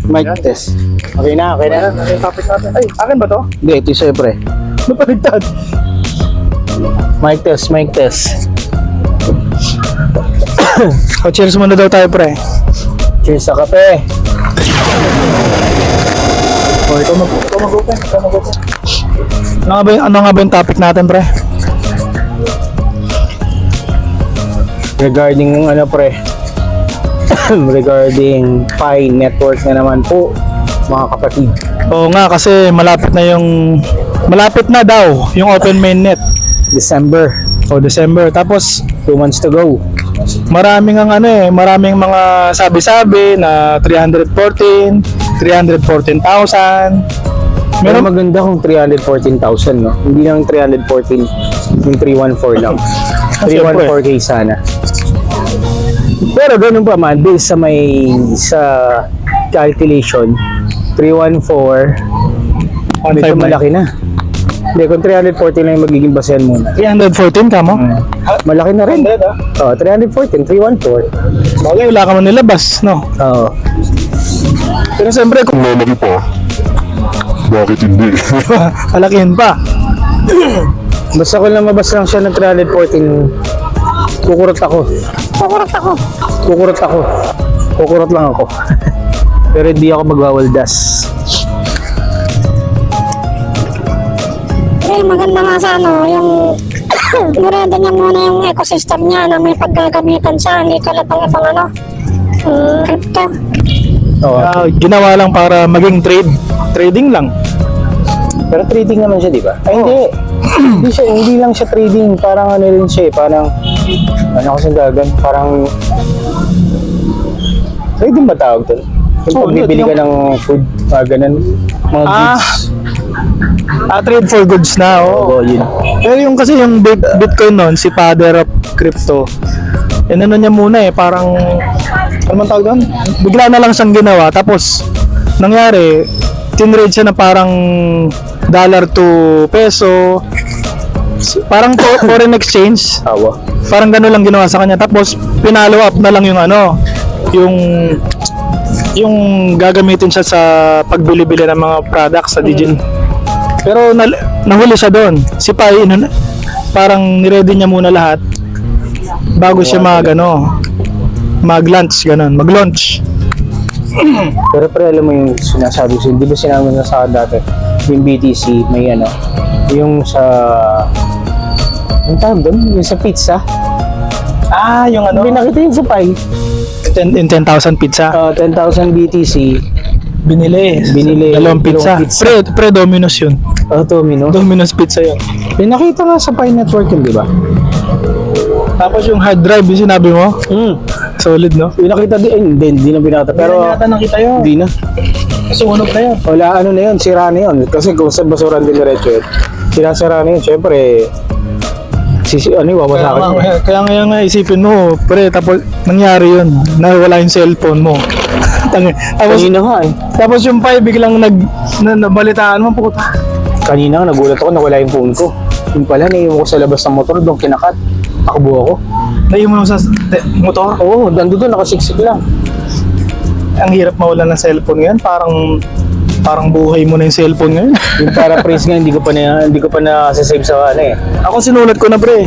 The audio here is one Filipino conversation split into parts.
Mic test. Okay na, okay na. Ano yung topic natin? Ay, akin ba to? Hindi, ito sa'yo, pre. Ano paligtad? Mic test, mic test. O, cheers muna daw tayo, pre. Cheers sa kape. O, ito mag-open. Ano nga ba yung topic natin, pre? Regarding ano, pre. Regarding Pi network na naman po, mga kapatid. Oo nga, kasi malapit na daw yung open mainnet. December. O, December. Tapos, 2 months to go. maraming mga sabi-sabi na 314, 314,000. Pero Meron maganda kung 314,000, no? Hindi lang 314, yung 314 lang. 314K sana. Pero ganun pa man, based sa calculation, 314, medyo 159. malaki na. Hindi, kung 314 lang yung magiging basehan muna. 314 ka mo? Malaki na rin. Oo, 314, 314. Bagay, wala ka man nilabas, no? Oo. Pero siyempre, kung Lalaki pa. Bakit hindi? palakihin pa. Basta kung lumabas lang siya ng 314, kukurot ako. Kukurot lang ako. Pero hindi ako magwawaldas. Maganda nga sa yung murada niya muna yung ecosystem niya na may paggagamitan siya, hindi tulad ng ibang crypto. Oo. Ginawa lang para maging trading lang. Pero trading naman siya, di ba? Ay, hindi. Hindi lang siya trading. Parang ano rin siya eh. Parang, ano kasi gagan? Parang, trading ba tawag doon? Yung Oo, pagbibili yun, ka ng food, ganun, mga goods. Trade for goods na, oo. Oo, yun. Pero yung kasi yung Bitcoin nun, si Father of Crypto, ano niya muna eh, parang, ano man tawag doon? Bigla na lang siyang ginawa, tapos, nangyari, tinrade siya na parang dollar to peso, parang foreign exchange, Awa. parang gano'n lang ginawa sa kanya, tapos, pinalo up na lang yung yung gagamitin siya sa pagbili-bili ng mga products sa Digin. Pero nahuli siya doon. Si Pai, parang niready niya muna lahat bago siya mag-launch, mag-launch. Pero alam mo yung sinasabi ko, di ba sinabi na sa akin dati, yung BTC, may ano, yung sa, yung tawag doon, yung sa pizza. Yung May nakita yung sa Pi. 10,000 pizza. 10,000 BTC. Binili. Dalawang pizza. Pre Domino's yun. Domino. Domino's pizza yun. May nakita nga sa Pi Network yun, di ba? Tapos yung hard drive, yung sinabi mo, solid, no? Yung nakita din, hindi na binata. Pero, nakita yun. hindi na. Sunog na yun. Wala, ano na yun, sira na yun. Kasi kung sa basuran din diretso yun, sinasara na yun, syempre, wawasakan yun. Kaya ngayon nga isipin mo, pre, tapos nangyari yun, nawala yung cellphone mo. Kanina nga eh. Tapos yung Pi biglang nabalitaan mo, puta. Kanina nga, nagulat ako, nawala yung phone ko. Yung pala, naiiwan ko sa labas ng motor, doon kinakat. Takbo ako. Naiwan mo sa motor. Oo, nandun nakasiksik lang. Ang hirap mawala ng cellphone ngayon, parang buhay mo na yung cellphone ngayon. Yung paraphrase nga, hindi ko pa na-save sa ano eh. Ako sinulat ko na, pre.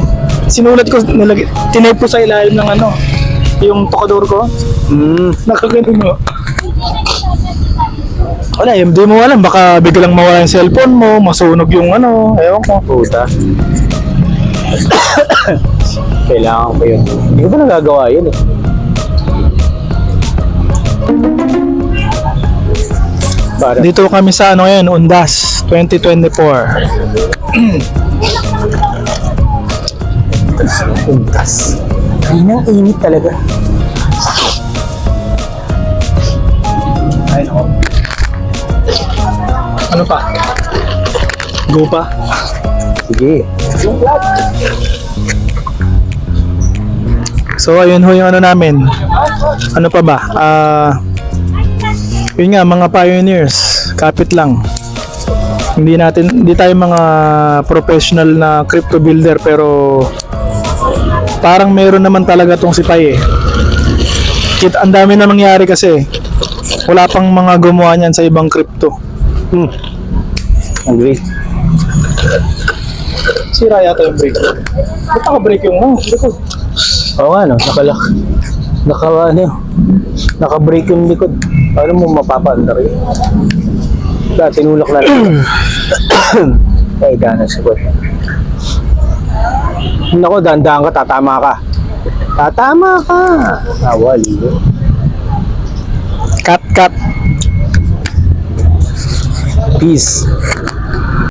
Tinype ko sa ilalim ng yung tokador ko. Nakaganon mo. Wala, hindi mo alam, baka biglang mawala yung cellphone mo, masunog yung ewan ko. Puta. Kailangan ko yun. Hindi ko pa nagagawa yun eh. Para. Dito kami sa ngayon, Undas 2024. Untas. Ang init talaga. Ay, no. Ano pa? Go pa? Sige. So ayun ho yung namin. Ano pa ba? Yun nga, mga pioneers, kapit lang. Hindi tayo mga professional na crypto builder, pero parang meron naman talaga tong si Pai eh. Ang dami na nangyari kasi. Wala pang mga gumawa niyan sa ibang crypto. Agree. Sira yata yung brake. Ba't naka-brake yung likod? Oo nga, no? Naka-brake yung likod. Paano mo mapapaandar yun? Tinulak na rin. Ay, gana si Boy. Nako, dahan-dahan ka, tatama ka. Tatama ka! Wali yun. Cut. Peace.